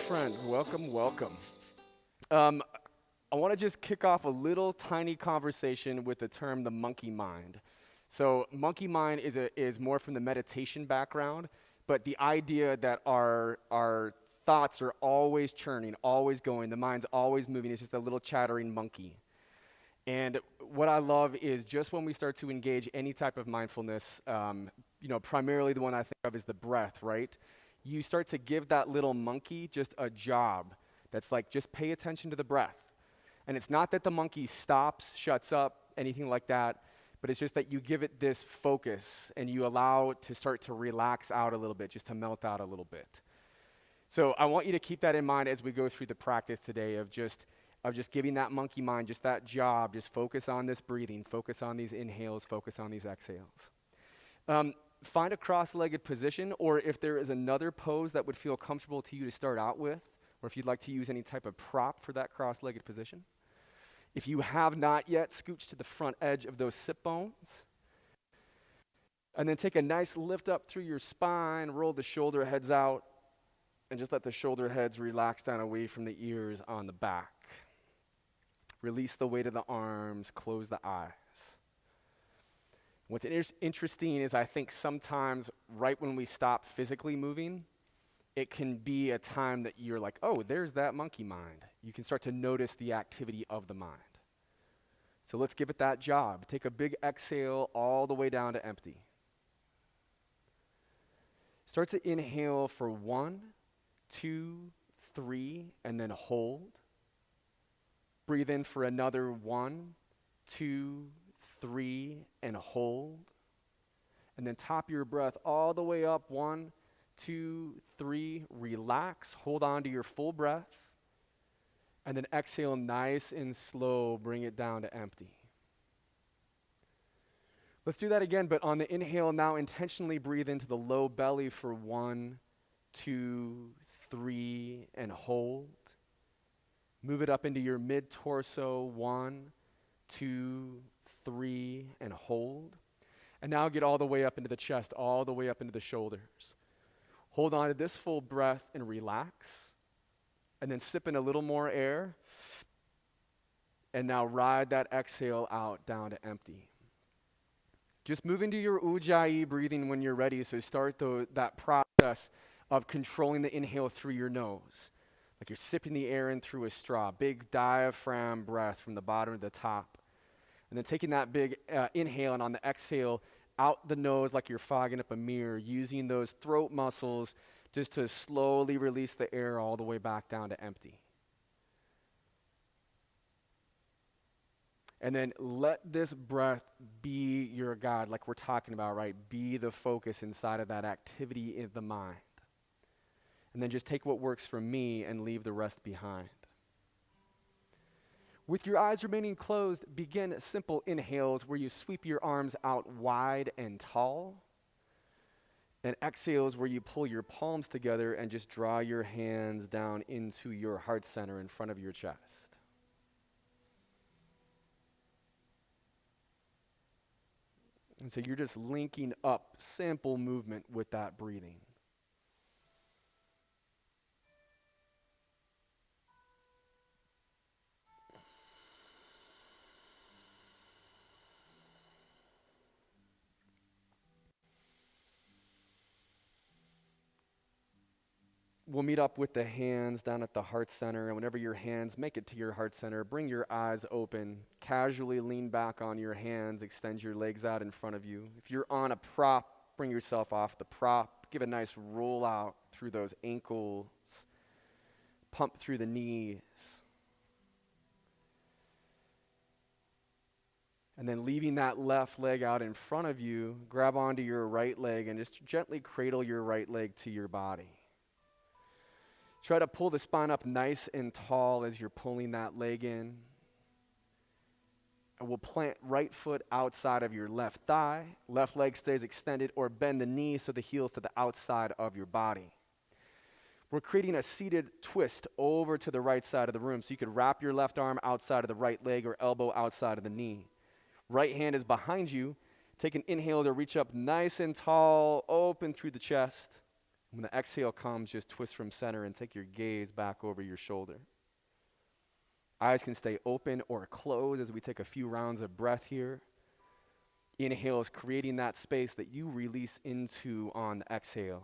friends. Welcome, welcome. Um, I want to just kick off a little tiny conversation with the term the monkey mind. So, monkey mind is more from the meditation background, but the idea that our thoughts are always churning, always going, the mind's always moving. It's just a little chattering monkey. And what I love is just when we start to engage any type of mindfulness, primarily the one I think of is the breath, right? You start to give that little monkey just a job that's like, just pay attention to the breath. And it's not that the monkey stops, shuts up, anything like that, but it's just that you give it this focus and you allow it to start to relax out a little bit, just to melt out a little bit. So I want you to keep that in mind as we go through the practice today of just giving that monkey mind just that job, just focus on this breathing, focus on these inhales, focus on these exhales. Find a cross-legged position, or if there is another pose that would feel comfortable to you to start out with, or if you'd like to use any type of prop for that cross-legged position. If you have not yet, scooch to the front edge of those sit bones. And then take a nice lift up through your spine, roll the shoulder heads out, and just let the shoulder heads relax down away from the ears on the back. Release the weight of the arms, close the eyes. What's interesting is I think sometimes right when we stop physically moving, it can be a time that you're like, oh, there's that monkey mind. You can start to notice the activity of the mind. So let's give it that job. Take a big exhale all the way down to empty. Start to inhale for 1, 2, 3, and then hold. Breathe in for another 1, 2, 3, and hold. And then top your breath all the way up. 1, 2, 3, relax. Hold on to your full breath. And then exhale nice and slow. Bring it down to empty. Let's do that again, but on the inhale now, intentionally breathe into the low belly for 1, 2, 3, and hold. Move it up into your mid-torso, 1, 2, 3, and hold. And now get all the way up into the chest, all the way up into the shoulders. Hold on to this full breath and relax. And then sip in a little more air. And now ride that exhale out down to empty. Just move into your ujjayi breathing when you're ready. So start that process of controlling the inhale through your nose. Like you're sipping the air in through a straw. Big diaphragm breath from the bottom to the top. And then taking that big inhale, and on the exhale, out the nose like you're fogging up a mirror, using those throat muscles just to slowly release the air all the way back down to empty. And then let this breath be your guide, like we're talking about, right? Be the focus inside of that activity in the mind. And then just take what works for me and leave the rest behind. With your eyes remaining closed, begin simple inhales where you sweep your arms out wide and tall. And exhales where you pull your palms together and just draw your hands down into your heart center in front of your chest. And so you're just linking up simple movement with that breathing. We'll meet up with the hands down at the heart center, and whenever your hands make it to your heart center, bring your eyes open, casually lean back on your hands, extend your legs out in front of you. If you're on a prop, bring yourself off the prop, give a nice roll out through those ankles, pump through the knees. And then leaving that left leg out in front of you, grab onto your right leg and just gently cradle your right leg to your body. Try to pull the spine up nice and tall as you're pulling that leg in. And we'll plant right foot outside of your left thigh. Left leg stays extended, or bend the knee so the heel's to the outside of your body. We're creating a seated twist over to the right side of the room. So you could wrap your left arm outside of the right leg or elbow outside of the knee. Right hand is behind you. Take an inhale to reach up nice and tall, open through the chest. When the exhale comes, just twist from center and take your gaze back over your shoulder. Eyes can stay open or closed as we take a few rounds of breath here. Inhale is creating that space that you release into on the exhales.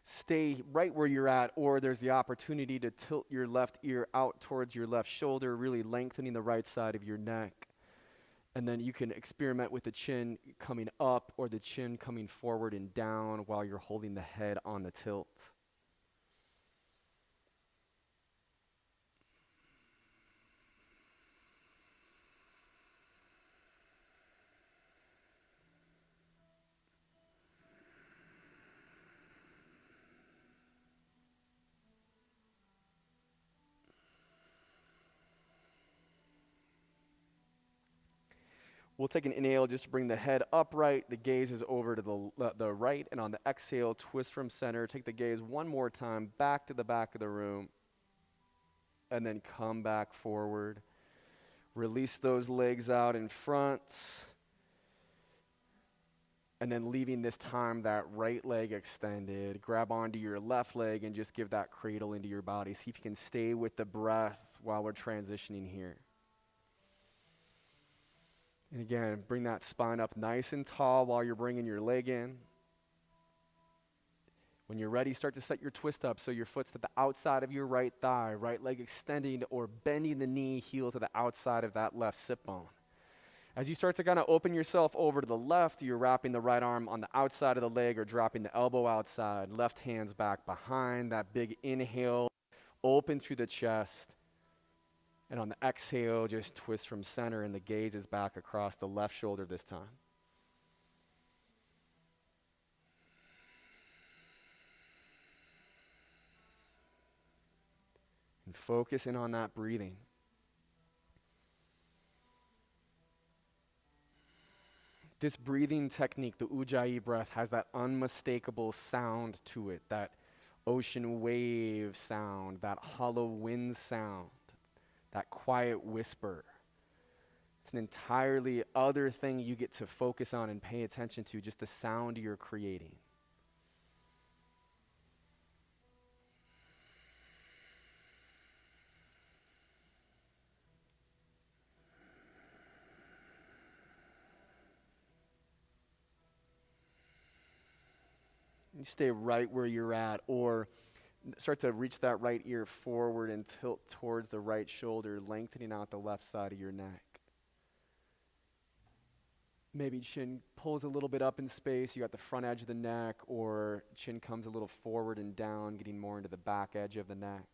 Stay right where you're at, or there's the opportunity to tilt your left ear out towards your left shoulder, really lengthening the right side of your neck. And then you can experiment with the chin coming up or the chin coming forward and down while you're holding the head on the tilt. We'll take an inhale just to bring the head upright. The gaze is over to the right. And on the exhale, twist from center. Take the gaze one more time back to the back of the room. And then come back forward. Release those legs out in front. And then leaving this time that right leg extended. Grab onto your left leg and just give that cradle into your body. See if you can stay with the breath while we're transitioning here. And again, bring that spine up nice and tall while you're bringing your leg in. When you're ready, start to set your twist up so your foot's to the outside of your right thigh, right leg extending or bending the knee, heel to the outside of that left sit bone. As you start to kind of open yourself over to the left, you're wrapping the right arm on the outside of the leg or dropping the elbow outside, left hand's back behind, that big inhale, open through the chest. And on the exhale, just twist from center and the gaze is back across the left shoulder this time. And focus in on that breathing. This breathing technique, the Ujjayi breath, has that unmistakable sound to it, that ocean wave sound, that hollow wind sound, that quiet whisper. It's an entirely other thing you get to focus on and pay attention to, just the sound you're creating. You stay right where you're at, or start to reach that right ear forward and tilt towards the right shoulder, lengthening out the left side of your neck. Maybe chin pulls a little bit up in space, you got the front edge of the neck, or chin comes a little forward and down, getting more into the back edge of the neck.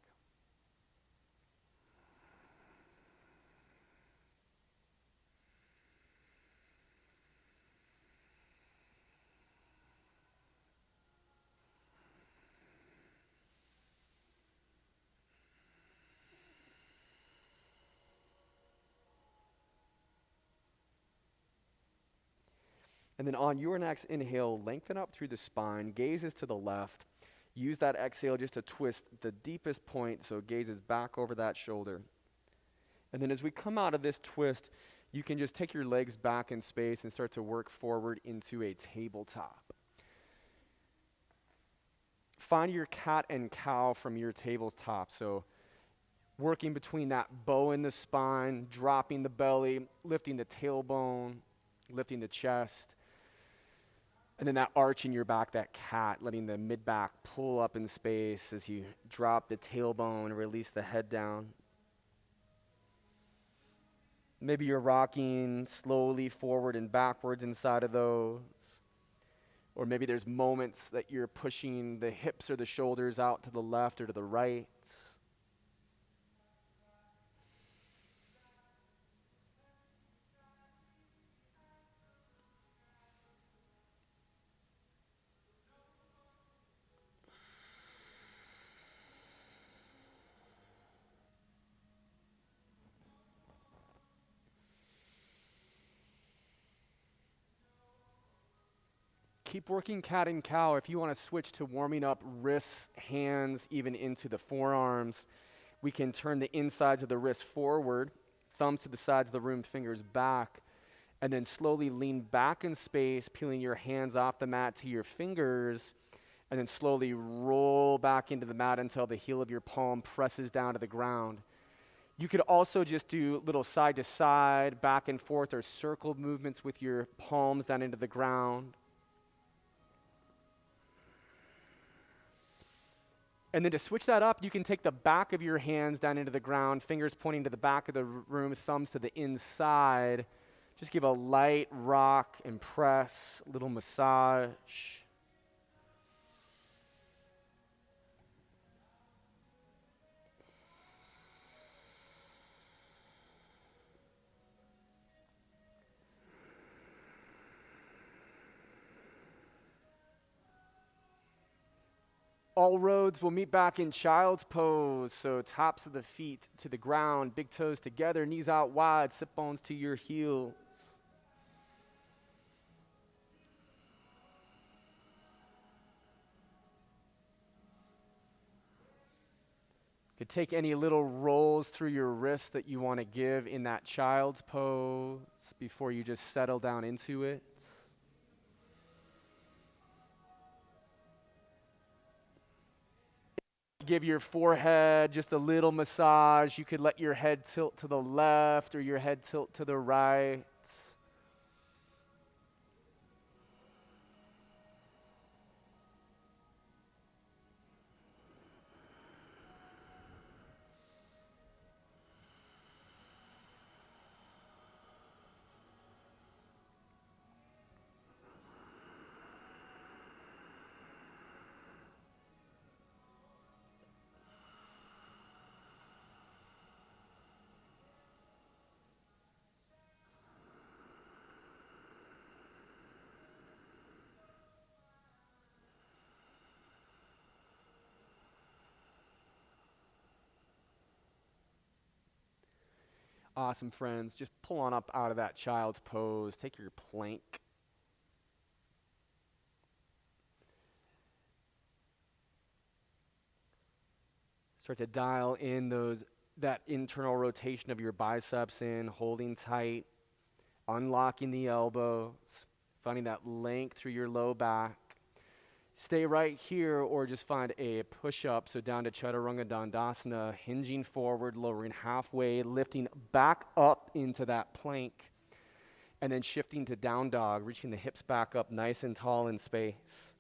And then on your next inhale, lengthen up through the spine, gaze is to the left. Use that exhale just to twist the deepest point, so gaze is back over that shoulder. And then as we come out of this twist, you can just take your legs back in space and start to work forward into a tabletop. Find your cat and cow from your tabletop. So working between that bow in the spine, dropping the belly, lifting the tailbone, lifting the chest. And then that arch in your back, that cat, letting the mid-back pull up in space as you drop the tailbone and release the head down. Maybe you're rocking slowly forward and backwards inside of those. Or maybe there's moments that you're pushing the hips or the shoulders out to the left or to the right. Keep working cat and cow. If you want to switch to warming up wrists, hands, even into the forearms, we can turn the insides of the wrists forward, thumbs to the sides of the room, fingers back, and then slowly lean back in space, peeling your hands off the mat to your fingers, and then slowly roll back into the mat until the heel of your palm presses down to the ground. You could also just do little side to side, back and forth, or circle movements with your palms down into the ground. And then to switch that up, you can take the back of your hands down into the ground, fingers pointing to the back of the room, thumbs to the inside. Just give a light rock and press, a little massage. All roads will meet back in child's pose. So tops of the feet to the ground, big toes together, knees out wide, sit bones to your heels. You could take any little rolls through your wrists that you want to give in that child's pose before you just settle down into it. Give your forehead just a little massage. You could let your head tilt to the left or your head tilt to the right. Awesome, friends. Just pull on up out of that child's pose. Take your plank. Start to dial in that internal rotation of your biceps in, holding tight, unlocking the elbows, finding that length through your low back. Stay right here or just find a push-up, so down to Chaturanga Dandasana, hinging forward, lowering halfway, lifting back up into that plank, and then shifting to down dog, reaching the hips back up nice and tall in space.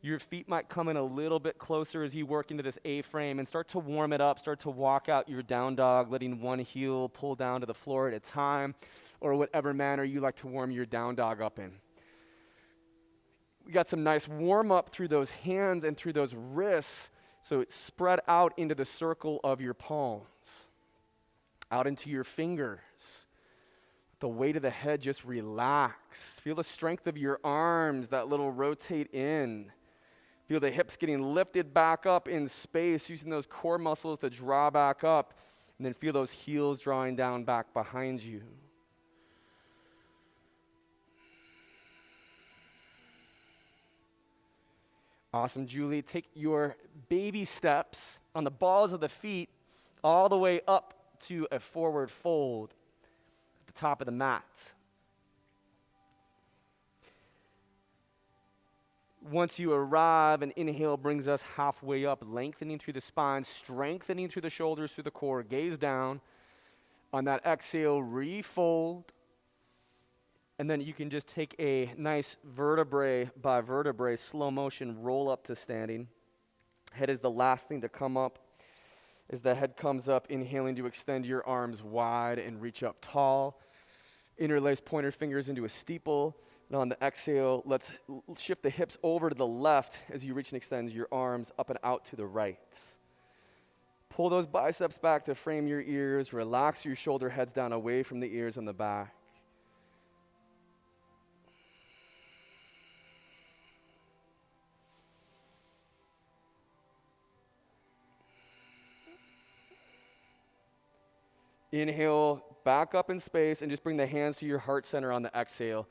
Your feet might come in a little bit closer as you work into this A-frame and start to warm it up, start to walk out your down dog, letting one heel pull down to the floor at a time, or whatever manner you like to warm your down dog up in. We got some nice warm up through those hands and through those wrists, so it's spread out into the circle of your palms, out into your fingers. The weight of the head just relax. Feel the strength of your arms, that little rotate in. Feel the hips getting lifted back up in space, using those core muscles to draw back up, and then feel those heels drawing down back behind you. Awesome, Julie. Take your baby steps on the balls of the feet all the way up to a forward fold at the top of the mat. Once you arrive, an inhale brings us halfway up, lengthening through the spine, strengthening through the shoulders, through the core. Gaze down. On that exhale, refold. And then you can just take a nice vertebrae by vertebrae, slow motion, roll up to standing. Head is the last thing to come up. As the head comes up, inhaling to extend your arms wide and reach up tall. Interlace pointer fingers into a steeple. And on the exhale, let's shift the hips over to the left as you reach and extend your arms up and out to the right. Pull those biceps back to frame your ears. Relax your shoulder heads down away from the ears and the back. Inhale, back up in space, and just bring the hands to your heart center on the exhale.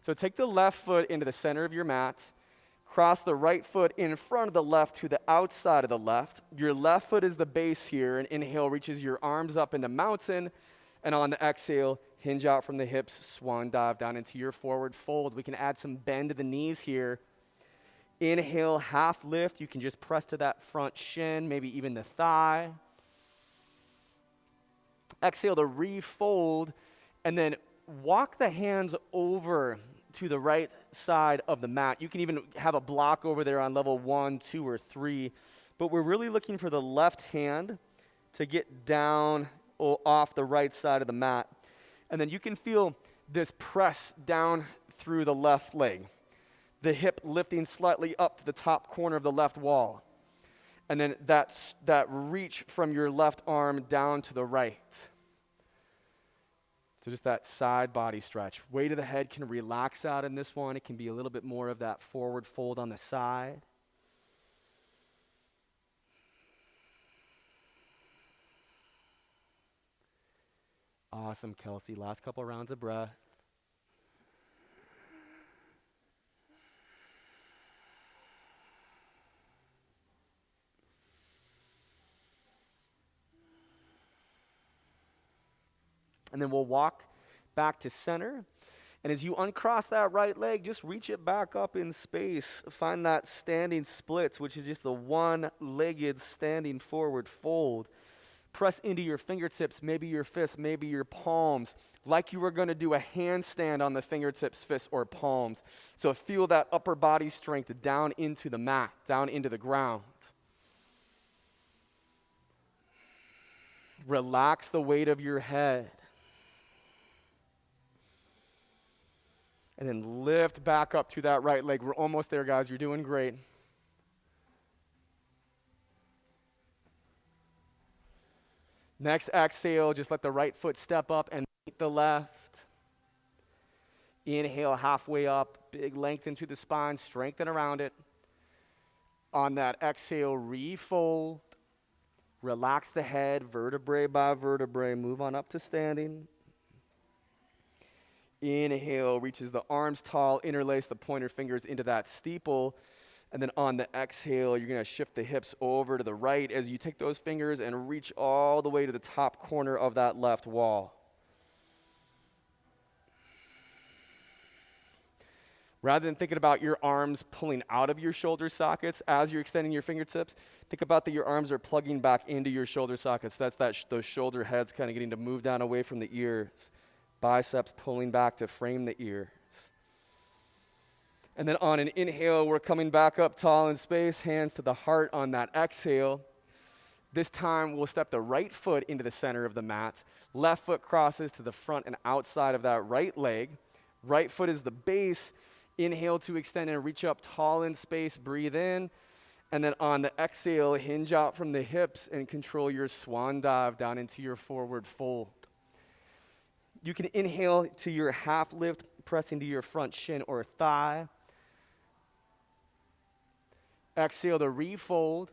So take the left foot into the center of your mat. Cross the right foot in front of the left to the outside of the left. Your left foot is the base here, and inhale reaches your arms up into mountain. And on the exhale, hinge out from the hips, swan dive down into your forward fold. We can add some bend to the knees here. Inhale, half lift. You can just press to that front shin, maybe even the thigh. Exhale to refold, and then walk the hands over to the right side of the mat. You can even have a block over there on level 1, 2, or 3, but we're really looking for the left hand to get down off the right side of the mat. And then you can feel this press down through the left leg, the hip lifting slightly up to the top corner of the left wall. And then that reach from your left arm down to the right. So just that side body stretch. Weight of the head can relax out in this one. It can be a little bit more of that forward fold on the side. Awesome, Kelsey. Last couple rounds of breath. And then we'll walk back to center. And as you uncross that right leg, just reach it back up in space. Find that standing splits, which is just the one-legged standing forward fold. Press into your fingertips, maybe your fists, maybe your palms, like you were going to do a handstand on the fingertips, fists, or palms. So feel that upper body strength down into the mat, down into the ground. Relax the weight of your head. And then lift back up through that right leg. We're almost there, guys. You're doing great. Next exhale, just let the right foot step up and meet the left. Inhale, halfway up. Big lengthen through the spine. Strengthen around it. On that exhale, refold. Relax the head, vertebrae by vertebrae. Move on up to standing. Inhale, reaches the arms tall, interlace the pointer fingers into that steeple. And then on the exhale, you're going to shift the hips over to the right as you take those fingers and reach all the way to the top corner of that left wall. Rather than thinking about your arms pulling out of your shoulder sockets as you're extending your fingertips, think about that your arms are plugging back into your shoulder sockets. That's those shoulder heads kind of getting to move down away from the ears. Biceps pulling back to frame the ears. And then on an inhale, we're coming back up tall in space, hands to the heart on that exhale. This time, we'll step the right foot into the center of the mat. Left foot crosses to the front and outside of that right leg. Right foot is the base. Inhale to extend and reach up tall in space. Breathe in. And then on the exhale, hinge out from the hips and control your swan dive down into your forward fold. You can inhale to your half lift, pressing to your front shin or thigh. Exhale to refold.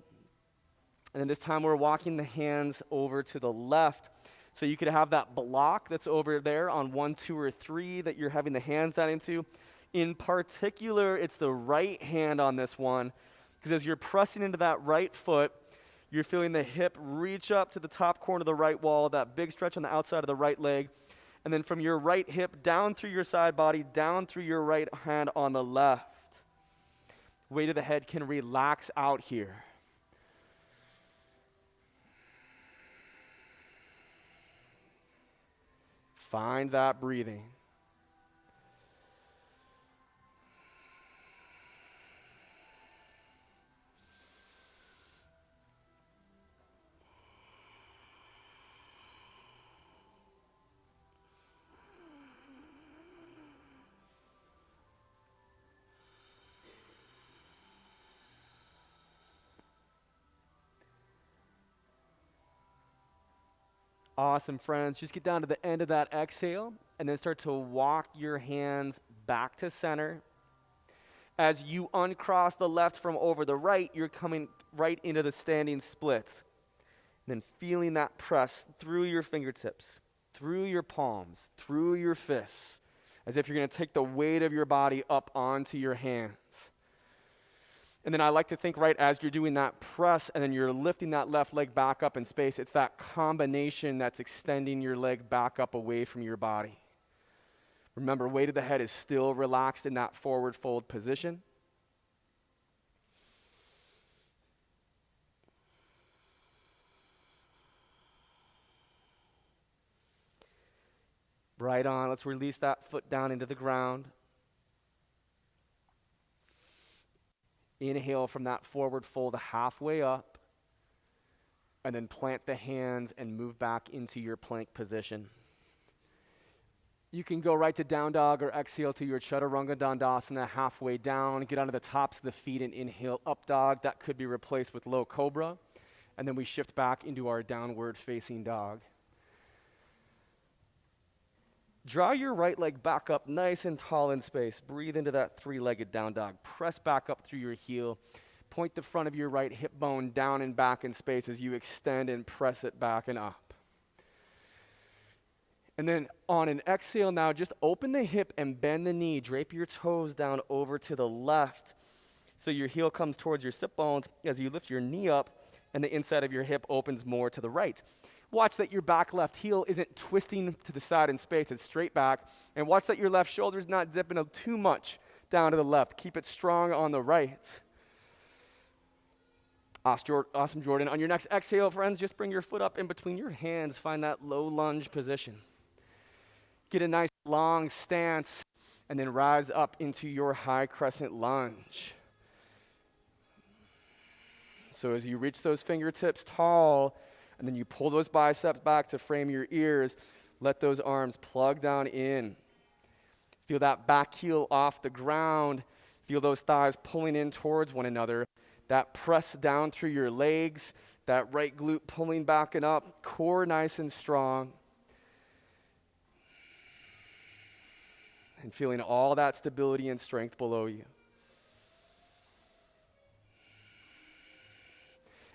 And then this time we're walking the hands over to the left. So you could have that block that's over there on 1, 2, or 3 that you're having the hands down into. In particular, it's the right hand on this one, because as you're pressing into that right foot, you're feeling the hip reach up to the top corner of the right wall, that big stretch on the outside of the right leg. And then from your right hip down through your side body, down through your right hand on the left. Weight of the head can relax out here. Find that breathing. Awesome, friends. Just get down to the end of that exhale and then start to walk your hands back to center. As you uncross the left from over the right, you're coming right into the standing splits. And then feeling that press through your fingertips, through your palms, through your fists, as if you're going to take the weight of your body up onto your hands. And then I like to think, right, as you're doing that press and then you're lifting that left leg back up in space, it's that combination that's extending your leg back up away from your body. Remember, weight of the head is still relaxed in that forward fold position. Right on. Let's release that foot down into the ground. Inhale from that forward fold halfway up. And then plant the hands and move back into your plank position. You can go right to down dog or exhale to your chaturanga dandasana halfway down. Get onto the tops of the feet and inhale up dog. That could be replaced with low cobra. And then we shift back into our downward facing dog. Draw your right leg back up nice and tall in space. Breathe into that three-legged down dog. Press back up through your heel. Point the front of your right hip bone down and back in space as you extend and press it back and up. And then on an exhale now, just open the hip and bend the knee. Drape your toes down over to the left so your heel comes towards your sit bones as you lift your knee up and the inside of your hip opens more to the right. Watch that your back left heel isn't twisting to the side in space, it's straight back. And watch that your left shoulder is not dipping too much down to the left. Keep it strong on the right. Awesome, Jordan. On your next exhale, friends, just bring your foot up in between your hands. Find that low lunge position. Get a nice long stance and then rise up into your high crescent lunge. So as you reach those fingertips tall, and then you pull those biceps back to frame your ears. Let those arms plug down in. Feel that back heel off the ground. Feel those thighs pulling in towards one another. That press down through your legs. That right glute pulling back and up. Core nice and strong. And feeling all that stability and strength below you.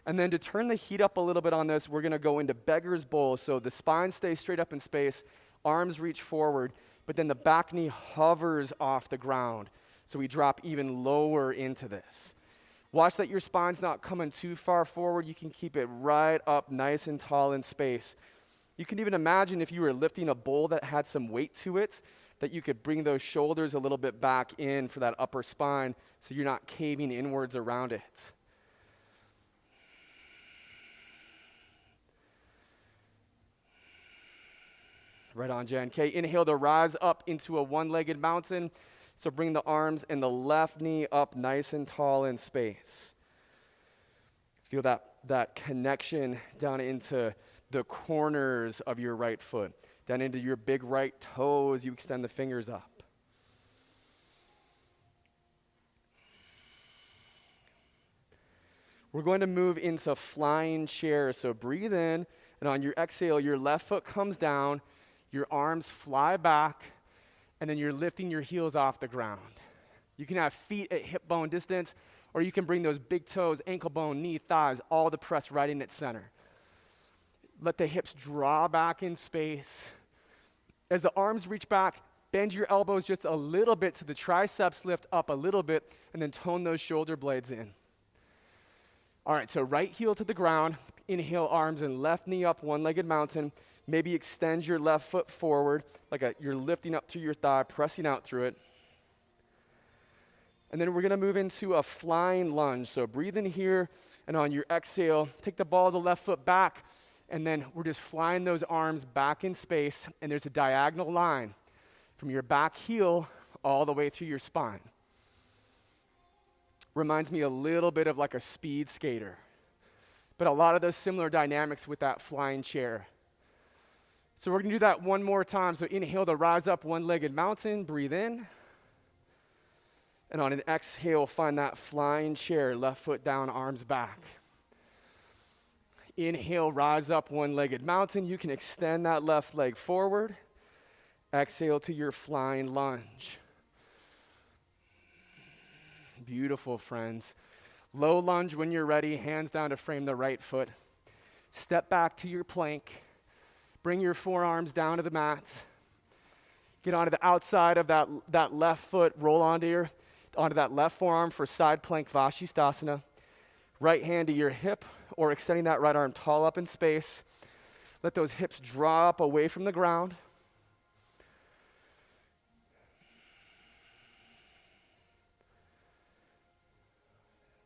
And then to turn the heat up a little bit on this, we're going to go into beggar's bowl. So the spine stays straight up in space, arms reach forward, but then the back knee hovers off the ground. So we drop even lower into this. Watch that your spine's not coming too far forward. You can keep it right up nice and tall in space. You can even imagine if you were lifting a bowl that had some weight to it, that you could bring those shoulders a little bit back in for that upper spine so you're not caving inwards around it. Right on, Jen. Okay, inhale to rise up into a one-legged mountain. So bring the arms and the left knee up nice and tall in space. Feel that connection down into the corners of your right foot. Down into your big right toes, you extend the fingers up. We're going to move into flying chair. So breathe in, and on your exhale, your left foot comes down. Your arms fly back, and then you're lifting your heels off the ground. You can have feet at hip bone distance, or you can bring those big toes, ankle bone, knee, thighs, all to press right in at center. Let the hips draw back in space. As the arms reach back, bend your elbows just a little bit to the triceps lift up a little bit, and then tone those shoulder blades in. All right, so right heel to the ground. Inhale, arms and left knee up, one-legged mountain. Maybe extend your left foot forward, you're lifting up through your thigh, pressing out through it. And then we're going to move into a flying lunge. So breathe in here, and on your exhale, take the ball of the left foot back, and then we're just flying those arms back in space, and there's a diagonal line from your back heel all the way through your spine. Reminds me a little bit of like a speed skater, but a lot of those similar dynamics with that flying chair. So we're going to do that one more time. So inhale to rise up, one-legged mountain. Breathe in. And on an exhale, find that flying chair, left foot down, arms back. Inhale, rise up, one-legged mountain. You can extend that left leg forward. Exhale to your flying lunge. Beautiful, friends. Low lunge when you're ready, hands down to frame the right foot. Step back to your plank. Bring your forearms down to the mat. Get onto the outside of that left foot, roll onto that left forearm for side plank Vashisthasana. Right hand to your hip or extending that right arm tall up in space. Let those hips drop away from the ground.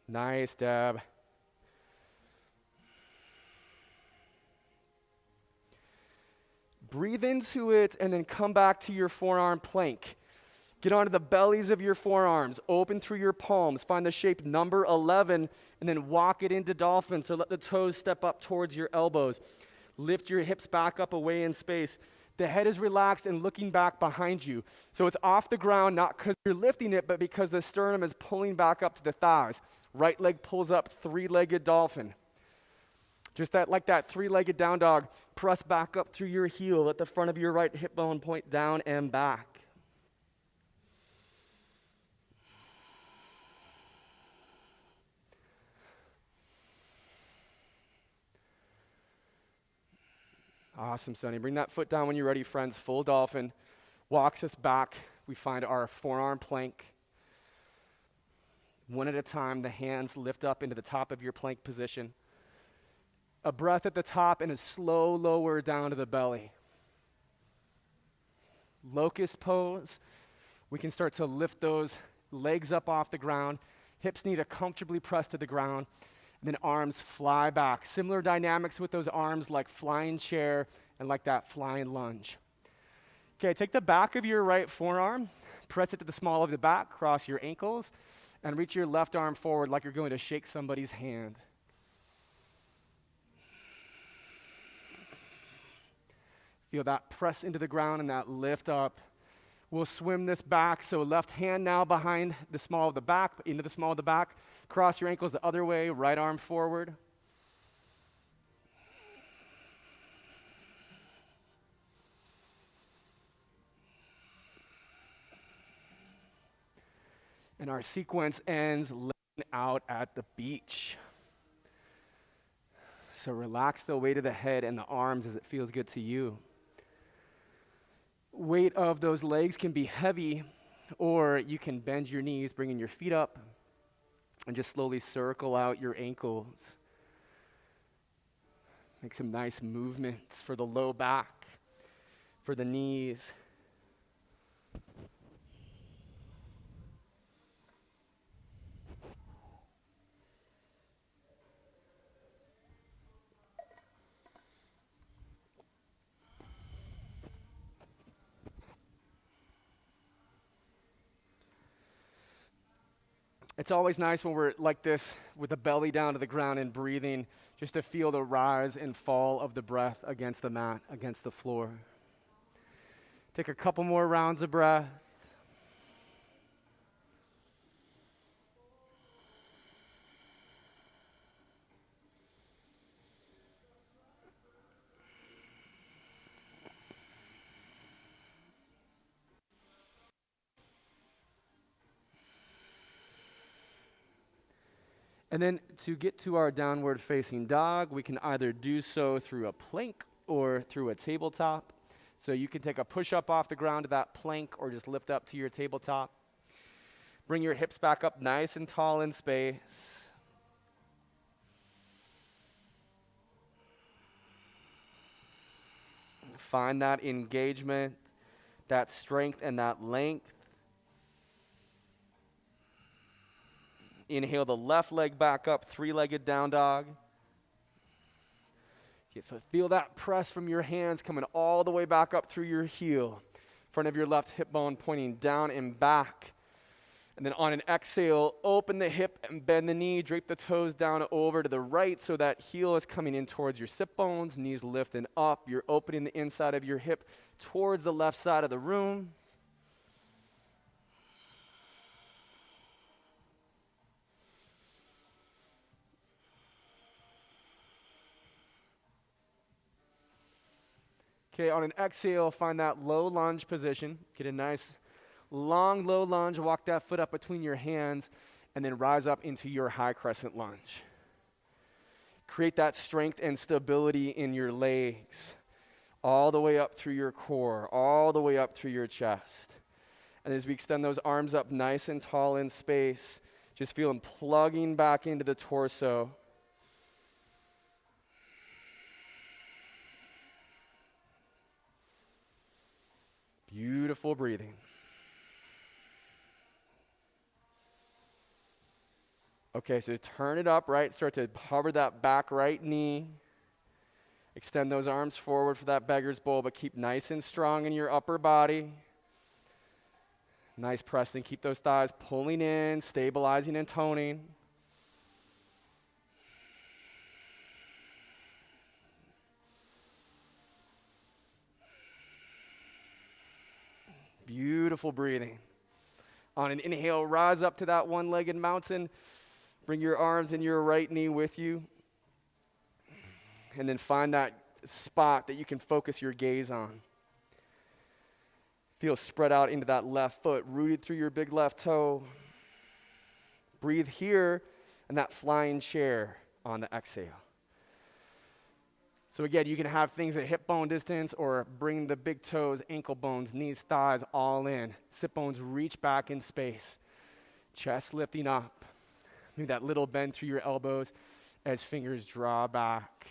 Nice, Deb. Breathe into it and then come back to your forearm plank. Get onto the bellies of your forearms, open through your palms, find the shape number 11, and then walk it into dolphin. So let the toes step up towards your elbows. Lift your hips back up away in space. The head is relaxed and looking back behind you. So it's off the ground, not because you're lifting it, but because the sternum is pulling back up to the thighs. Right leg pulls up, three-legged dolphin. Just like that three-legged down dog, press back up through your heel. Let the front of your right hip bone point down and back. Awesome, Sonny. Bring that foot down when you're ready, friends. Full dolphin. Walks us back. We find our forearm plank. One at a time, the hands lift up into the top of your plank position. A breath at the top and a slow lower down to the belly. Locust pose. We can start to lift those legs up off the ground. Hips need to comfortably press to the ground. And then arms fly back. Similar dynamics with those arms like flying chair and like that flying lunge. Okay, take the back of your right forearm, press it to the small of the back, cross your ankles, and reach your left arm forward like you're going to shake somebody's hand. Feel that press into the ground and that lift up. We'll swim this back, so left hand now behind the small of the back, into the small of the back. Cross your ankles the other way, right arm forward. And our sequence ends laying out at the beach. So relax the weight of the head and the arms as it feels good to you. Weight of those legs can be heavy, or you can bend your knees, bringing your feet up, and just slowly circle out your ankles. Make some nice movements for the low back, for the knees. It's always nice when we're like this with the belly down to the ground and breathing, just to feel the rise and fall of the breath against the mat, against the floor. Take a couple more rounds of breath. And then to get to our downward facing dog, we can either do so through a plank or through a tabletop. So you can take a push up off the ground to that plank or just lift up to your tabletop. Bring your hips back up nice and tall in space. Find that engagement, that strength, and that length. Inhale the left leg back up, three-legged down dog. Okay, so feel that press from your hands coming all the way back up through your heel. Front of your left hip bone pointing down and back. And then on an exhale, open the hip and bend the knee. Drape the toes down over to the right so that heel is coming in towards your sit bones, knees lifting up. You're opening the inside of your hip towards the left side of the room. Okay, on an exhale, find that low lunge position. Get a nice long, low lunge. Walk that foot up between your hands, and then rise up into your high crescent lunge. Create that strength and stability in your legs. all the way up through your core, all the way up through your chest. And as we extend those arms up nice and tall in space, just feel them plugging back into the torso. Beautiful breathing. Okay, so turn it up, right? Start to hover that back right knee. Extend those arms forward for that beggar's bowl, but keep nice and strong in your upper body. Nice pressing. Keep those thighs pulling in, stabilizing and toning. Beautiful breathing. On an inhale, rise up to that one-legged mountain. Bring your arms and your right knee with you. And then find that spot that you can focus your gaze on. Feel spread out into that left foot, rooted through your big left toe. Breathe here in that flying chair on the exhale. So again, you can have things at hip bone distance or bring the big toes, ankle bones, knees, thighs all in. Sit bones reach back in space. Chest lifting up. Maybe that little bend through your elbows as fingers draw back.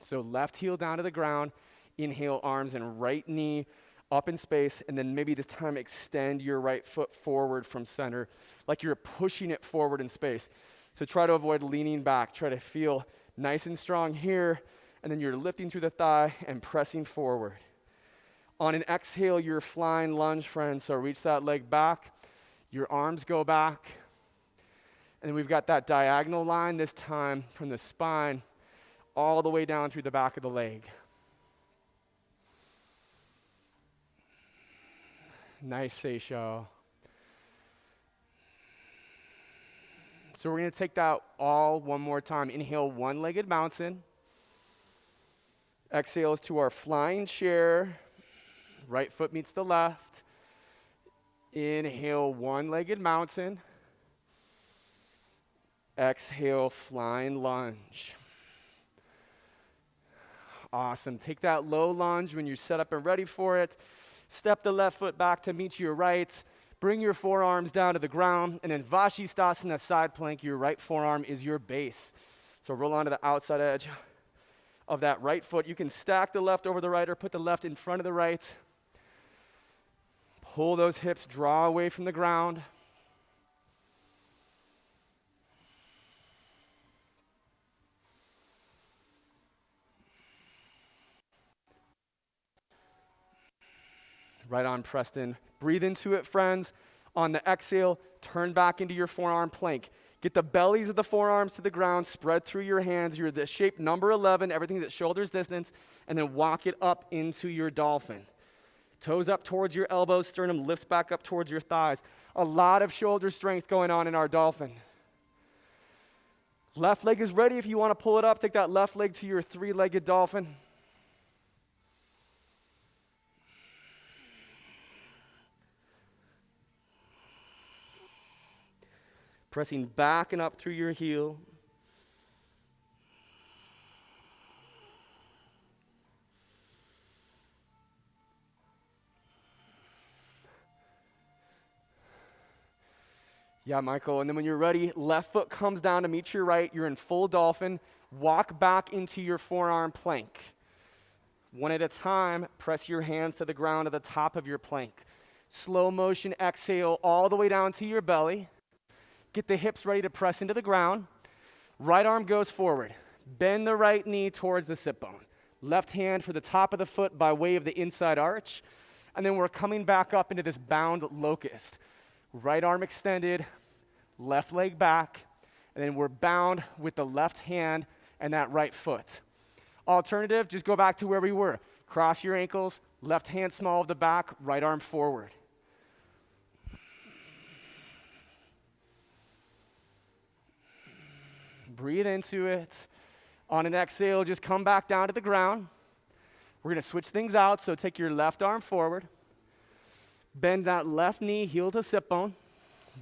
So left heel down to the ground. Inhale, arms and right knee up in space, and then maybe this time extend your right foot forward from center, like you're pushing it forward in space. So try to avoid leaning back. Try to feel nice and strong here, and then you're lifting through the thigh and pressing forward. On an exhale, you're flying lunge, friends, so reach that leg back. Your arms go back, and then we've got that diagonal line this time from the spine all the way down through the back of the leg. Nice, Seisho. So we're going to take that all one more time. Inhale, one-legged mountain. Exhales to our flying chair. Right foot meets the left. Inhale, one-legged mountain. Exhale, flying lunge. Awesome. Take that low lunge when you're set up and ready for it. Step the left foot back to meet your right. Bring your forearms down to the ground. And then Vashisthasana side plank, your right forearm is your base. So roll onto the outside edge of that right foot. You can stack the left over the right or put the left in front of the right. Pull those hips, draw away from the ground. Right on, Preston. Breathe into it, friends. On the exhale, turn back into your forearm plank. Get the bellies of the forearms to the ground, spread through your hands. You're the shape number 11, everything's at shoulder's distance, and then walk it up into your dolphin. Toes up towards your elbows, sternum lifts back up towards your thighs. A lot of shoulder strength going on in our dolphin. Left leg is ready. If you want to pull it up, take that left leg to your three-legged dolphin. Pressing back and up through your heel. Yeah, Michael. And then when you're ready, left foot comes down to meet your right. You're in full dolphin. Walk back into your forearm plank. One at a time, press your hands to the ground at the top of your plank. Slow motion exhale all the way down to your belly. Get the hips ready to press into the ground. Right arm goes forward. Bend the right knee towards the sit bone. Left hand for the top of the foot by way of the inside arch. And then we're coming back up into this bound locust. Right arm extended, left leg back, and then we're bound with the left hand and that right foot. Alternative, just go back to where we were. Cross your ankles, left hand small of the back, right arm forward. Breathe into it. On an exhale, just come back down to the ground. We're going to switch things out, so take your left arm forward. Bend that left knee, heel to sit bone.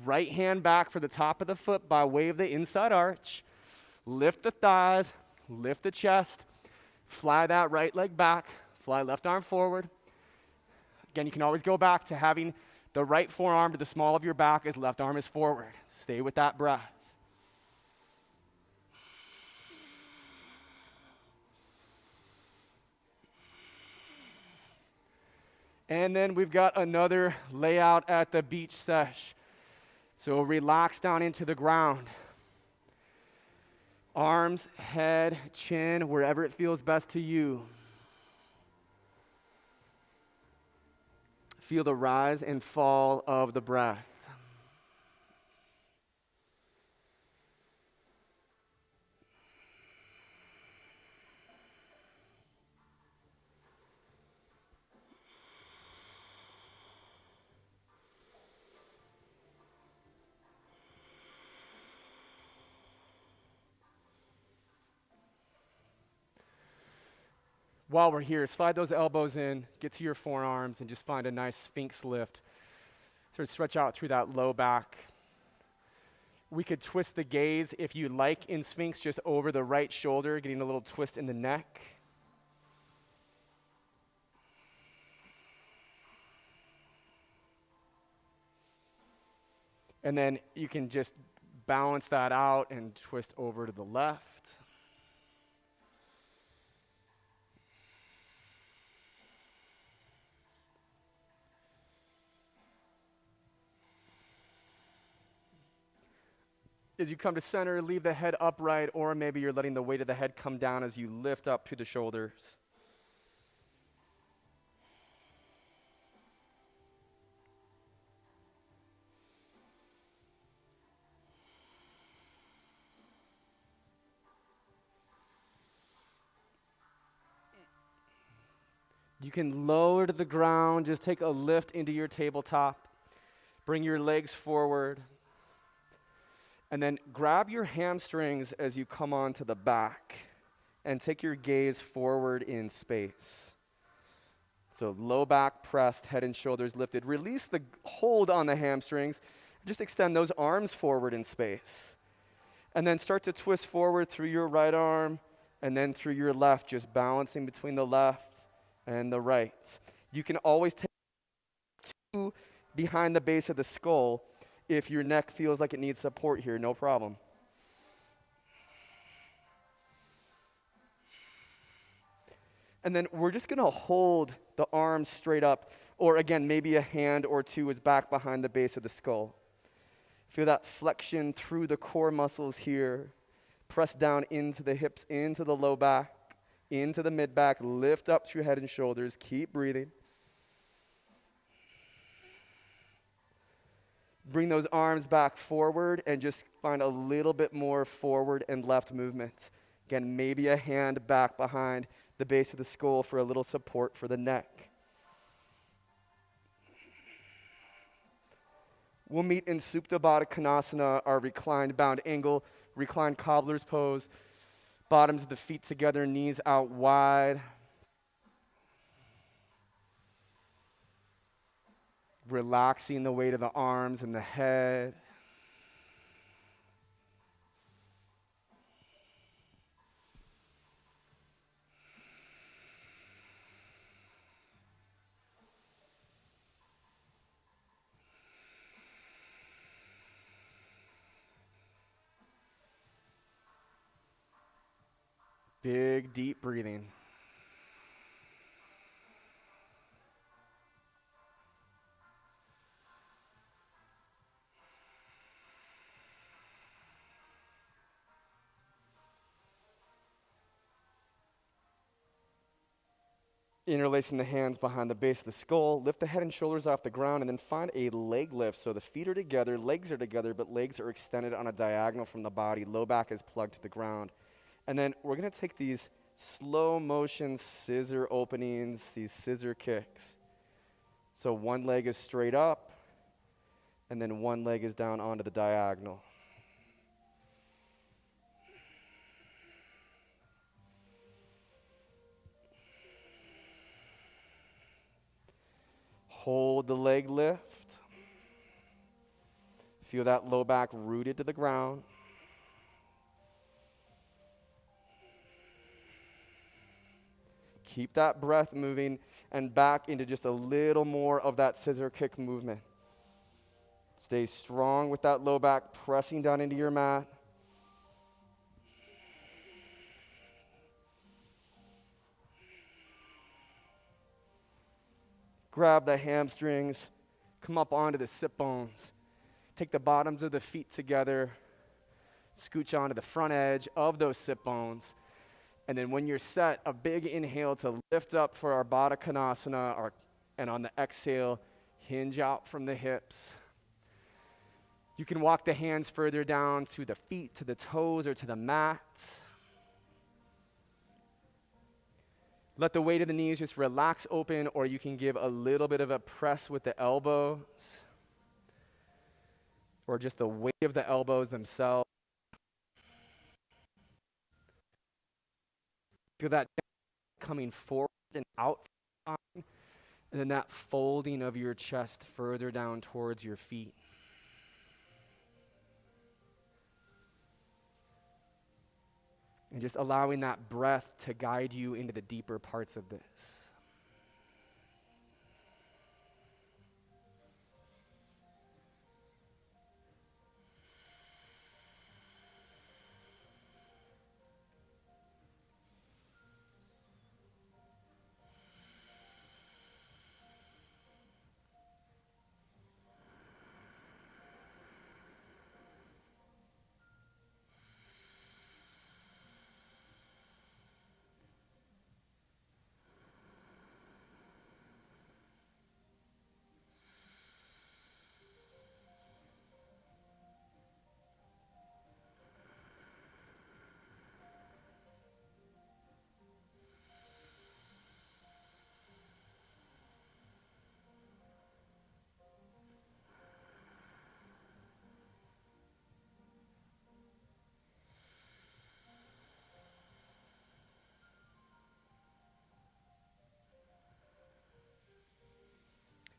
Right hand back for the top of the foot by way of the inside arch. Lift the thighs, lift the chest, fly that right leg back, fly left arm forward. Again, you can always go back to having the right forearm to the small of your back as left arm is forward. Stay with that breath. And then we've got another layout at the beach sesh. So relax down into the ground. Arms, head, chin, wherever it feels best to you. Feel the rise and fall of the breath. While we're here, slide those elbows in, get to your forearms, and just find a nice Sphinx lift. Sort of stretch out through that low back. We could twist the gaze, if you like, in Sphinx, just over the right shoulder, getting a little twist in the neck. And then you can just balance that out and twist over to the left. As you come to center, leave the head upright, or maybe you're letting the weight of the head come down as you lift up to the shoulders. You can lower to the ground, just take a lift into your tabletop. Bring your legs forward. And then grab your hamstrings as you come onto the back and take your gaze forward in space. So low back pressed, head and shoulders lifted. Release the hold on the hamstrings. Just extend those arms forward in space. And then start to twist forward through your right arm and then through your left, just balancing between the left and the right. You can always take two behind the base of the skull. If your neck feels like it needs support here, no problem. And then we're just gonna hold the arms straight up, or again, maybe a hand or two is back behind the base of the skull. Feel that flexion through the core muscles here. Press down into the hips, into the low back, into the mid back, lift up through head and shoulders, keep breathing. Bring those arms back forward and just find a little bit more forward and left movement. Again, maybe a hand back behind the base of the skull for a little support for the neck. We'll meet in Supta Baddha Konasana, our reclined bound angle, reclined cobbler's pose. Bottoms of the feet together, knees out wide. Relaxing the weight of the arms and the head. Big, deep breathing. Interlacing the hands behind the base of the skull, lift the head and shoulders off the ground, and then find a leg lift. So the feet are together, legs are together, but legs are extended on a diagonal from the body. Low back is plugged to the ground. And then we're going to take these slow motion scissor openings, these scissor kicks. So one leg is straight up, and then one leg is down onto the diagonal. Hold the leg lift. Feel that low back rooted to the ground. Keep that breath moving and back into just a little more of that scissor kick movement. Stay strong with that low back, pressing down into your mat. Grab the hamstrings, come up onto the sit bones. Take the bottoms of the feet together, scooch onto the front edge of those sit bones. And then when you're set, a big inhale to lift up for our Baddha Konasana, and on the exhale, hinge out from the hips. You can walk the hands further down to the feet, to the toes, or to the mat. Let the weight of the knees just relax open, or you can give a little bit of a press with the elbows, or just the weight of the elbows themselves. Feel that coming forward and out, and then that folding of your chest further down towards your feet. And just allowing that breath to guide you into the deeper parts of this.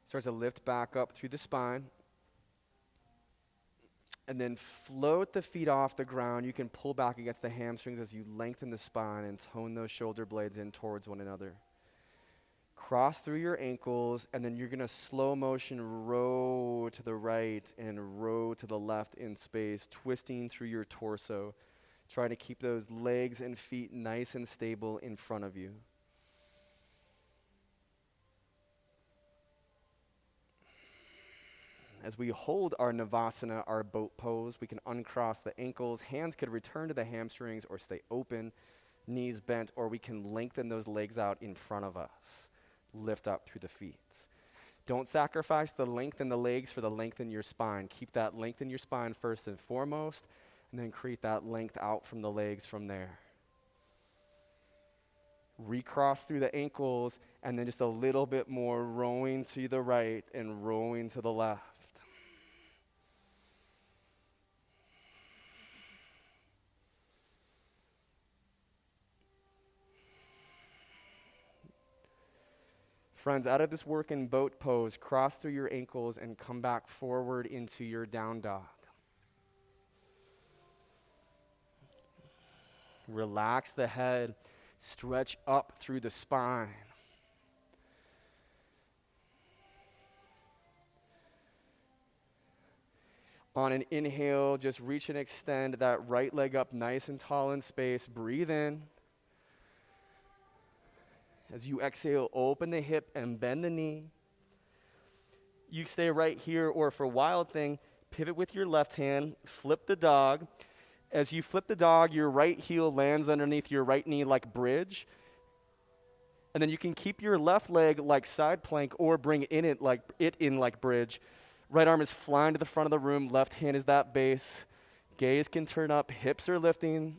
Start to lift back up through the spine. And then float the feet off the ground. You can pull back against the hamstrings as you lengthen the spine and tone those shoulder blades in towards one another. Cross through your ankles, and then you're going to slow motion row to the right and row to the left in space, twisting through your torso. Try to keep those legs and feet nice and stable in front of you. As we hold our Navasana, our boat pose, we can uncross the ankles. Hands could return to the hamstrings or stay open, knees bent, or we can lengthen those legs out in front of us. Lift up through the feet. Don't sacrifice the length in the legs for the length in your spine. Keep that length in your spine first and foremost, and then create that length out from the legs from there. Recross through the ankles, and then just a little bit more rowing to the right and rowing to the left. Friends, out of this work in boat pose, cross through your ankles and come back forward into your down dog. Relax the head, stretch up through the spine. On an inhale, just reach and extend that right leg up nice and tall in space. Breathe in. As you exhale, open the hip and bend the knee. You stay right here, or for Wild Thing, pivot with your left hand, flip the dog. As you flip the dog, your right heel lands underneath your right knee like bridge. And then you can keep your left leg like side plank or bring it like bridge. Right arm is flying to the front of the room, left hand is that base. Gaze can turn up, hips are lifting.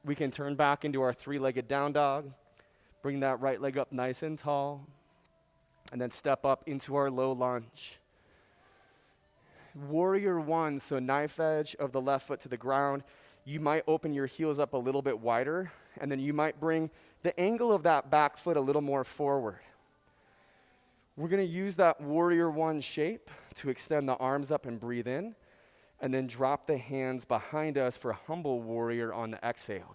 We can turn back into our three-legged down dog. Bring that right leg up nice and tall. And then step up into our low lunge. Warrior one, so knife edge of the left foot to the ground. You might open your heels up a little bit wider, and then you might bring the angle of that back foot a little more forward. We're going to use that warrior one shape to extend the arms up and breathe in, and then drop the hands behind us for humble warrior on the exhale.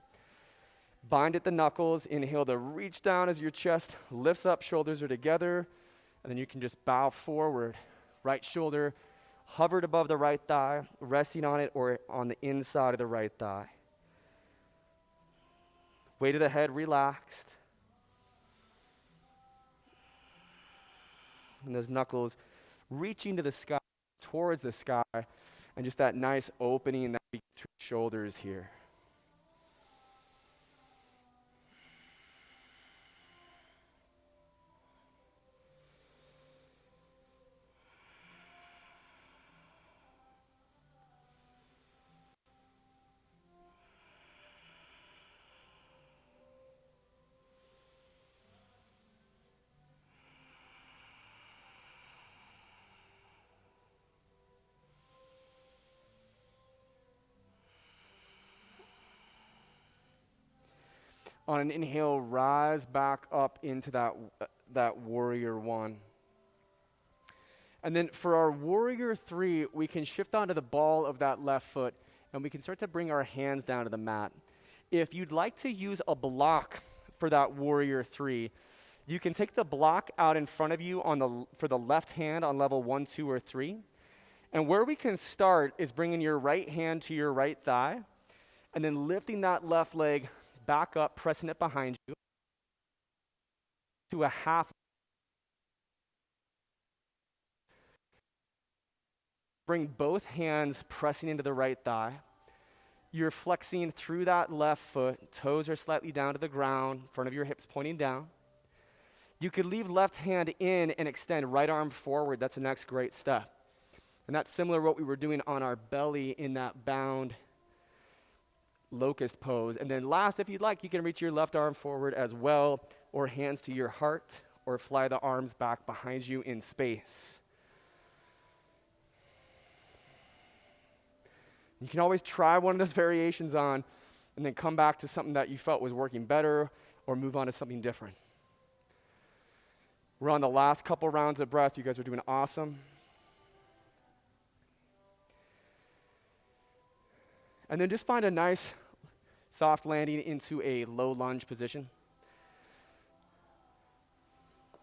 Bind at the knuckles, inhale to reach down as your chest lifts up, shoulders are together, and then you can just bow forward. Right shoulder hovered above the right thigh, resting on it or on the inside of the right thigh. Weight of the head relaxed. And those knuckles reaching to the sky, towards the sky, and just that nice opening that we get through the shoulders here. On an inhale, rise back up into that warrior one. And then for our warrior three, we can shift onto the ball of that left foot, and we can start to bring our hands down to the mat. If you'd like to use a block for that warrior three, you can take the block out in front of you for the left hand on level 1, 2, or 3. And where we can start is bringing your right hand to your right thigh, and then lifting that left leg back up, pressing it behind you to a half. Bring both hands pressing into the right thigh. You're flexing through that left foot. Toes are slightly down to the ground, front of your hips pointing down. You could leave left hand in and extend right arm forward. That's the next great step. And that's similar to what we were doing on our belly in that bound locust pose. And then last, if you'd like, you can reach your left arm forward as well, or hands to your heart, or fly the arms back behind you in space. You can always try one of those variations on, and then come back to something that you felt was working better, or move on to something different. We're on the last couple rounds of breath. You guys are doing awesome. And then just find a nice soft landing into a low lunge position.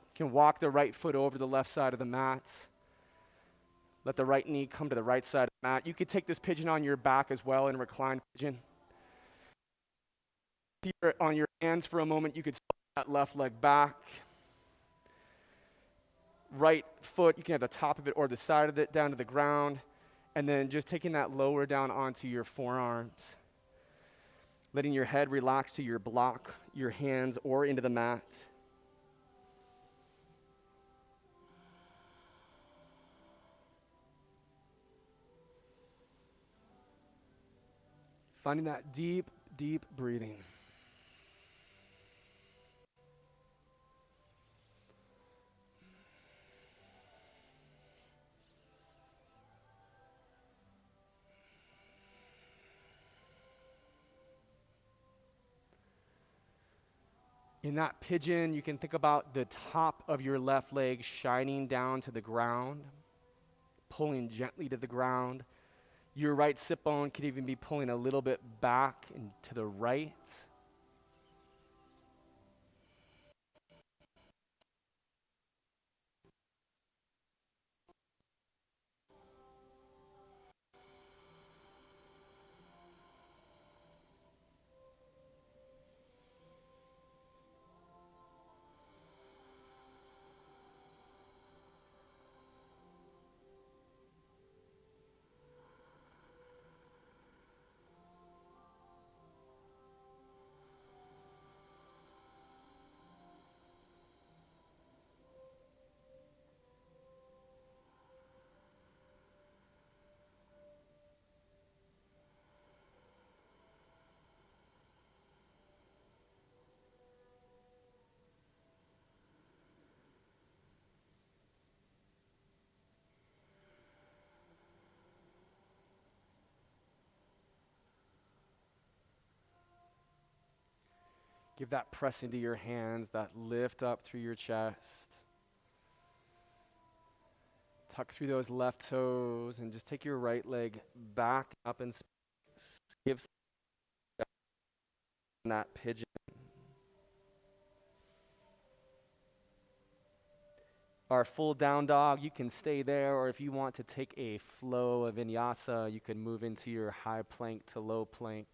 You can walk the right foot over the left side of the mat. Let the right knee come to the right side of the mat. You could take this pigeon on your back as well in reclined pigeon. On your hands for a moment, you could slide that left leg back. Right foot, you can have the top of it or the side of it down to the ground. And then just taking that lower down onto your forearms. Letting your head relax to your block, your hands, or into the mat. Finding that deep, deep breathing. In that pigeon, you can think about the top of your left leg shining down to the ground, pulling gently to the ground. Your right sit bone could even be pulling a little bit back and to the right. Give that press into your hands, that lift up through your chest. Tuck through those left toes and just take your right leg back up and give that pigeon. Our full down dog, you can stay there, or if you want to take a flow of Vinyasa, you can move into your high plank to low plank,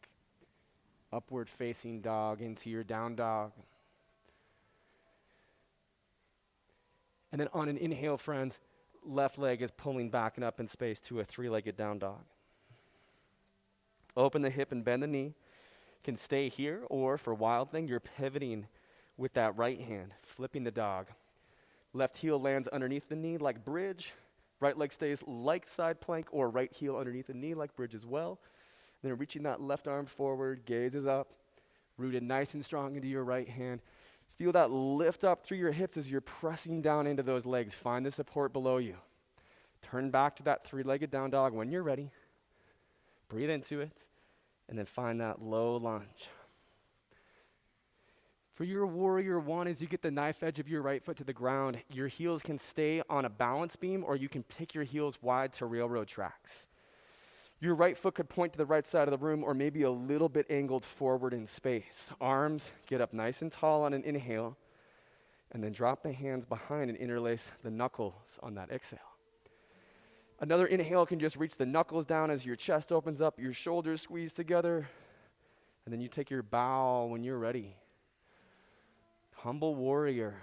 upward facing dog into your down dog. And then on an inhale, friends, left leg is pulling back and up in space to a three-legged down dog. Open the hip and bend the knee. Can stay here, or for Wild Thing, you're pivoting with that right hand, flipping the dog. Left heel lands underneath the knee like bridge. Right leg stays like side plank, or right heel underneath the knee like bridge as well. Then reaching that left arm forward, gaze is up, rooted nice and strong into your right hand. Feel that lift up through your hips as you're pressing down into those legs. Find the support below you. Turn back to that three-legged down dog when you're ready. Breathe into it, and then find that low lunge. For your warrior one, as you get the knife edge of your right foot to the ground, your heels can stay on a balance beam, or you can pick your heels wide to railroad tracks. Your right foot could point to the right side of the room, or maybe a little bit angled forward in space. Arms get up nice and tall on an inhale, and then drop the hands behind and interlace the knuckles on that exhale. Another inhale can just reach the knuckles down as your chest opens up, your shoulders squeeze together, and then you take your bow when you're ready. Humble warrior.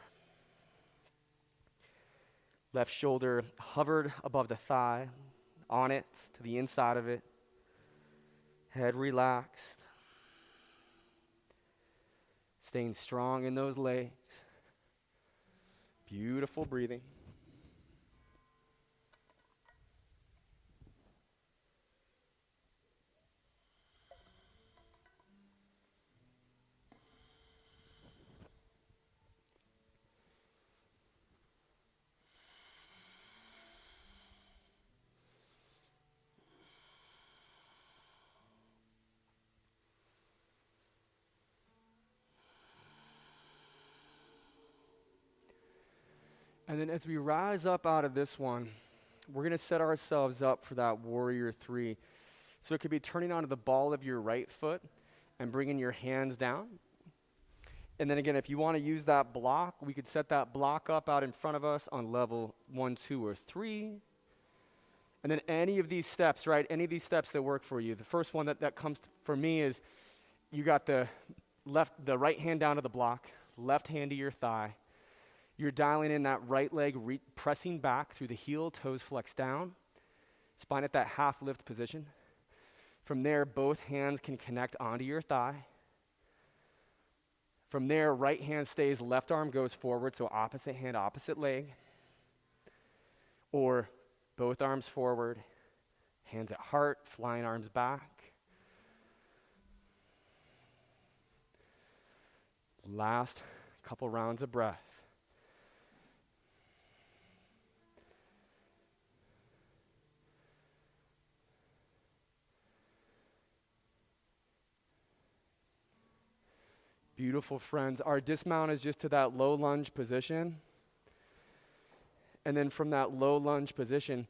Left shoulder hovered above the thigh, on it, to the inside of it. Head relaxed. Staying strong in those legs. Beautiful breathing. And then as we rise up out of this one, we're going to set ourselves up for that warrior three. So it could be turning onto the ball of your right foot and bringing your hands down. And then again, if you want to use that block, we could set that block up out in front of us on level 1, 2, or 3. And then any of these steps, right, any of these steps that work for you. The first one that comes for me is you got the right hand down to the block, left hand to your thigh. You're dialing in that right leg, pressing back through the heel, toes flex down, spine at that half lift position. From there, both hands can connect onto your thigh. From there, right hand stays, left arm goes forward, so opposite hand, opposite leg. Or both arms forward, hands at heart, flying arms back. Last couple rounds of breath. Beautiful, friends. Our dismount is just to that low lunge position. And then from that low lunge position,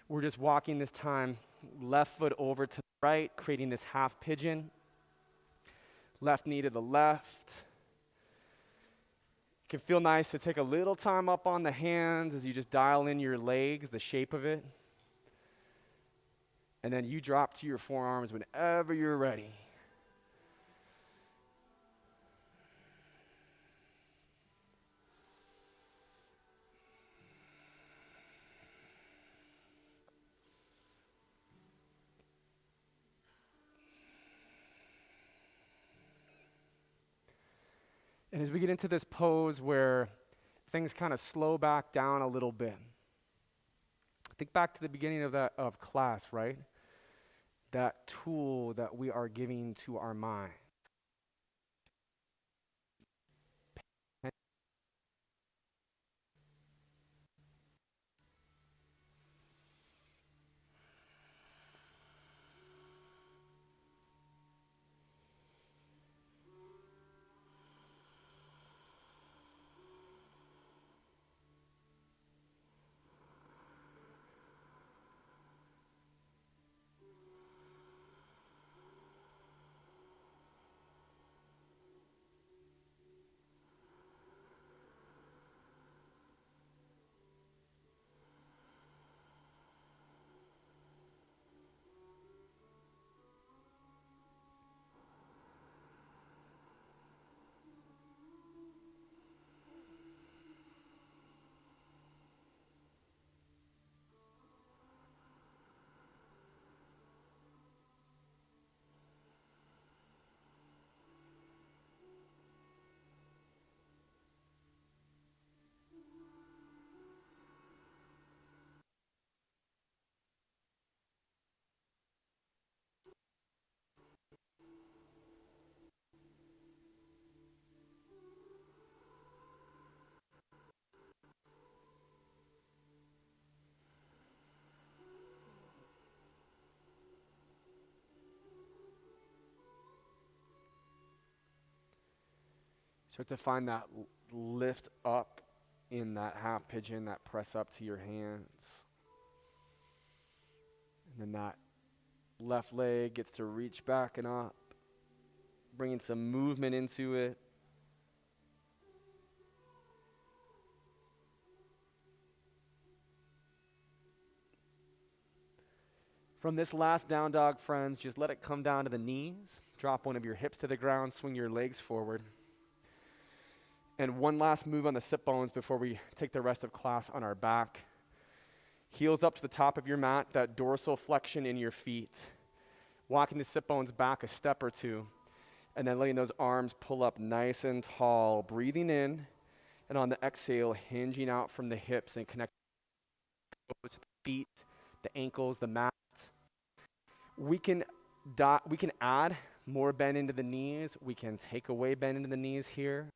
we're just walking this time, left foot over to the right, creating this half pigeon. Left knee to the left. It can feel nice to take a little time up on the hands as you just dial in your legs, the shape of it. And then you drop to your forearms whenever you're ready. And as we get into this pose where things kind of slow back down a little bit, think back to the beginning of class, right? That tool that we are giving to our mind. Start to find that lift up in that half pigeon, that press up to your hands. And then that left leg gets to reach back and up, bringing some movement into it. From this last down dog, friends, just let it come down to the knees. Drop one of your hips to the ground, swing your legs forward. And one last move on the sit bones before we take the rest of class on our back. Heels up to the top of your mat, that dorsal flexion in your feet. Walking the sit bones back a step or two, and then letting those arms pull up nice and tall. Breathing in, and on the exhale, hinging out from the hips and connecting the feet, the ankles, the mat. We can add more bend into the knees. We can take away bend into the knees here.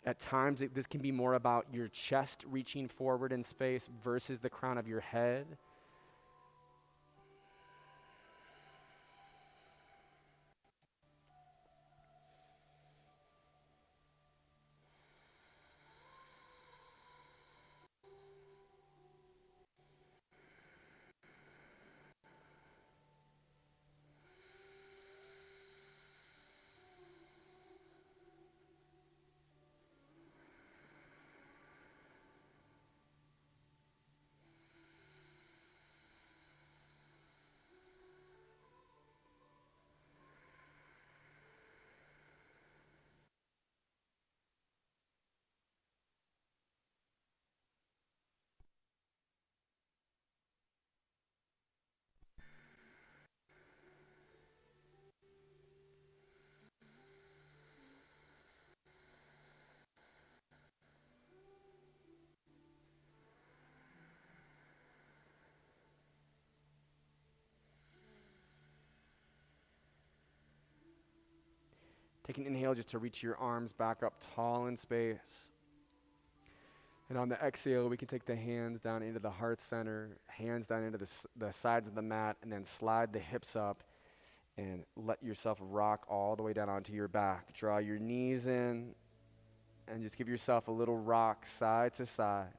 At times, this can be more about your chest reaching forward in space versus the crown of your head. Take an inhale just to reach your arms back up tall in space. And on the exhale, we can take the hands down into the heart center, hands down into the sides of the mat, and then slide the hips up and let yourself rock all the way down onto your back. Draw your knees in and just give yourself a little rock side to side.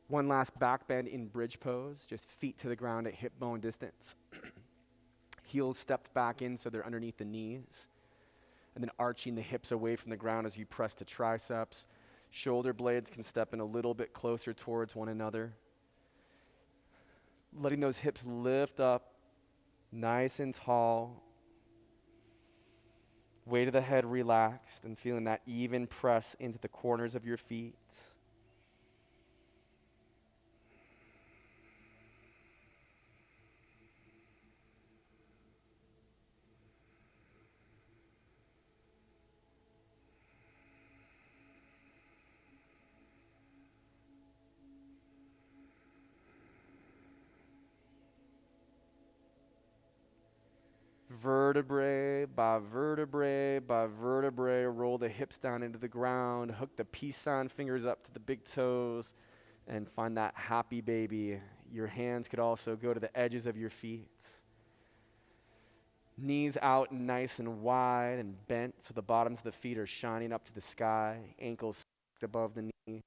One last back bend in bridge pose, just feet to the ground at hip bone distance. Heels stepped back in so they're underneath the knees. And then arching the hips away from the ground as you press to triceps. Shoulder blades can step in a little bit closer towards one another. Letting those hips lift up nice and tall. Weight of the head relaxed and feeling that even press into the corners of your feet. Vertebrae by vertebrae by vertebrae, roll the hips down into the ground, hook the peace sign fingers up to the big toes, and find that happy baby. Your hands could also go to the edges of your feet. Knees out nice and wide and bent so the bottoms of the feet are shining up to the sky, ankles stacked above the knees.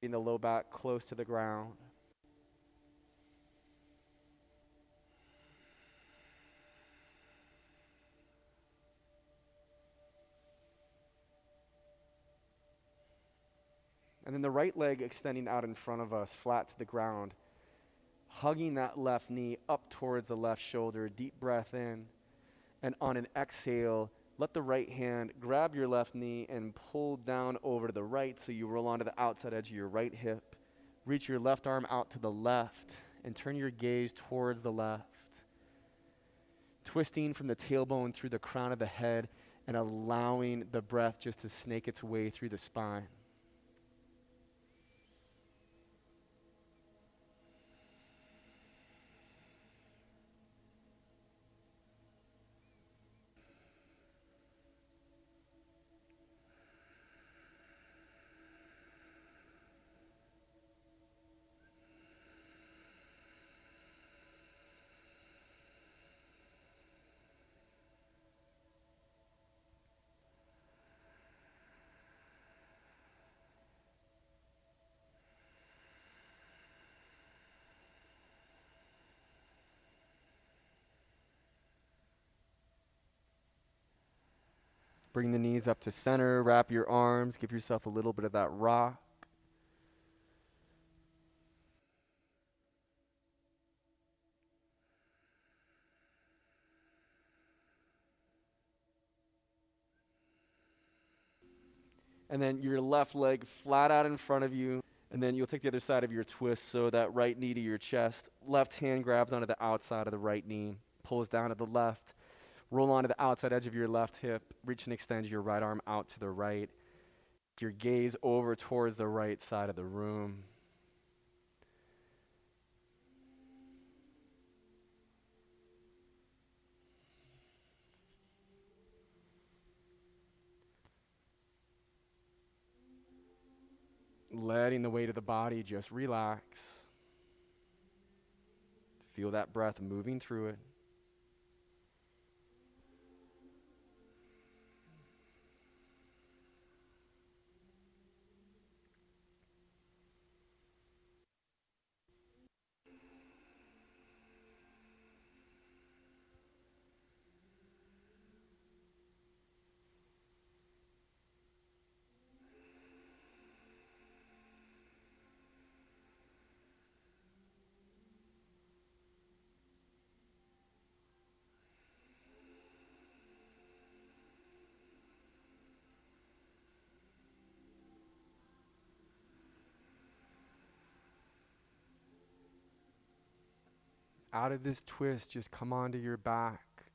Getting the low back close to the ground. And then the right leg extending out in front of us, flat to the ground. Hugging that left knee up towards the left shoulder. Deep breath in. And on an exhale, let the right hand grab your left knee and pull down over to the right so you roll onto the outside edge of your right hip. Reach your left arm out to the left and turn your gaze towards the left. Twisting from the tailbone through the crown of the head and allowing the breath just to snake its way through the spine. Bring the knees up to center, wrap your arms, give yourself a little bit of that rock. And then your left leg flat out in front of you. And then you'll take the other side of your twist, so that right knee to your chest. Left hand grabs onto the outside of the right knee, pulls down to the left. Roll onto the outside edge of your left hip. Reach and extend your right arm out to the right. Your gaze over towards the right side of the room. Letting the weight of the body just relax. Feel that breath moving through it. Out of this twist, just come onto your back.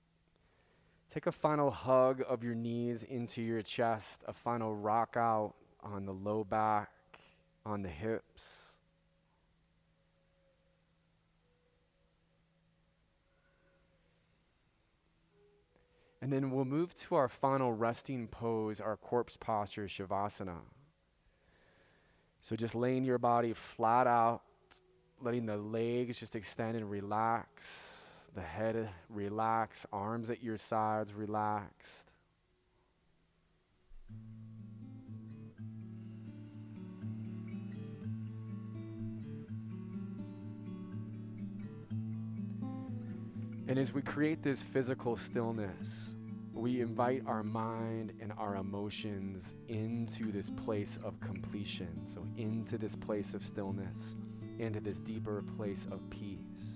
Take a final hug of your knees into your chest, a final rock out on the low back, on the hips. And then we'll move to our final resting pose, our corpse posture, Shavasana. So just laying your body flat out, letting the legs just extend and relax. The head relax, arms at your sides relaxed. And as we create this physical stillness, we invite our mind and our emotions into this place of completion. So into this place of stillness, into this deeper place of peace.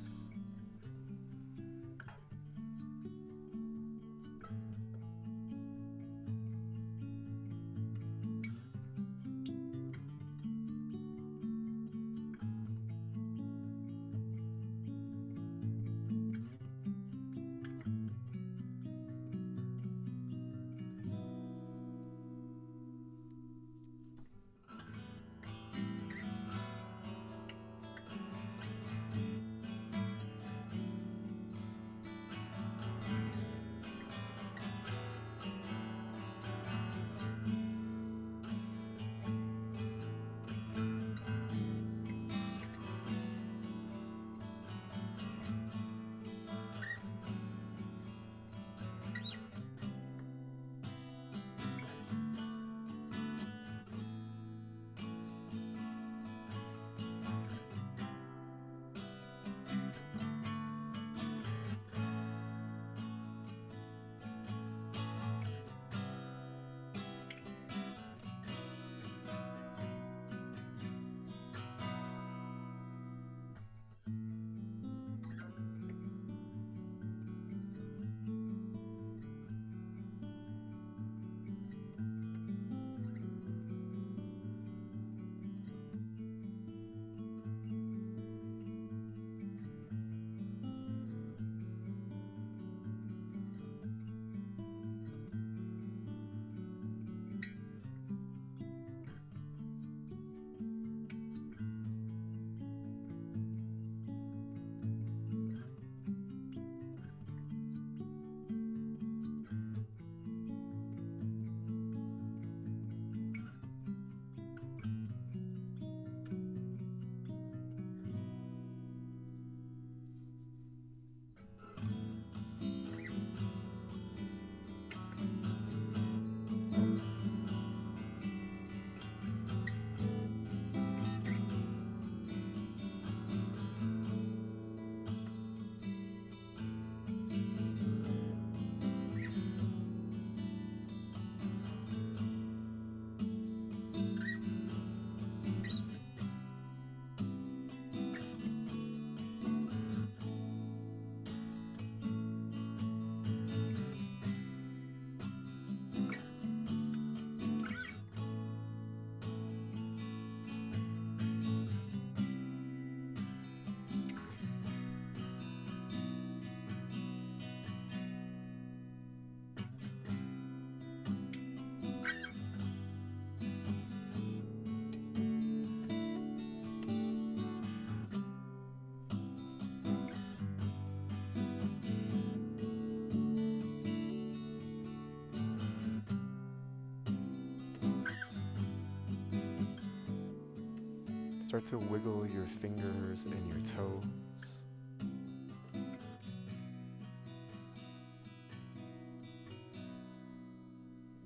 Start to wiggle your fingers and your toes.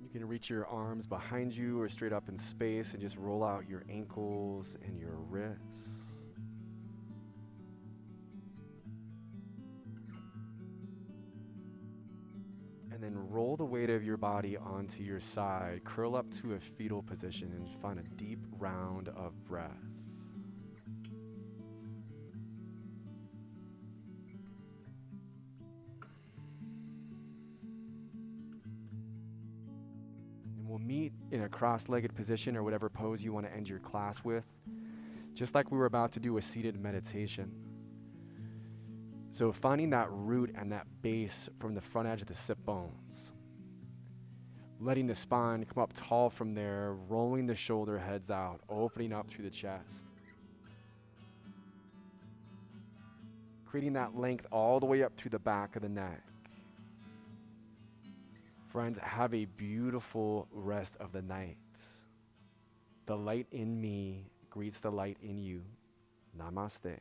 You can reach your arms behind you or straight up in space and just roll out your ankles and your wrists. And then roll the weight of your body onto your side, curl up to a fetal position, and find a deep round of breath. And we'll meet in a cross-legged position or whatever pose you want to end your class with, just like we were about to do a seated meditation. So finding that root and that base from the front edge of the sit bones. Letting the spine come up tall from there, rolling the shoulder heads out, opening up through the chest. Creating that length all the way up through the back of the neck. Friends, have a beautiful rest of the night. The light in me greets the light in you. Namaste.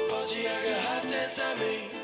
Mosaic Yoga, Hatha,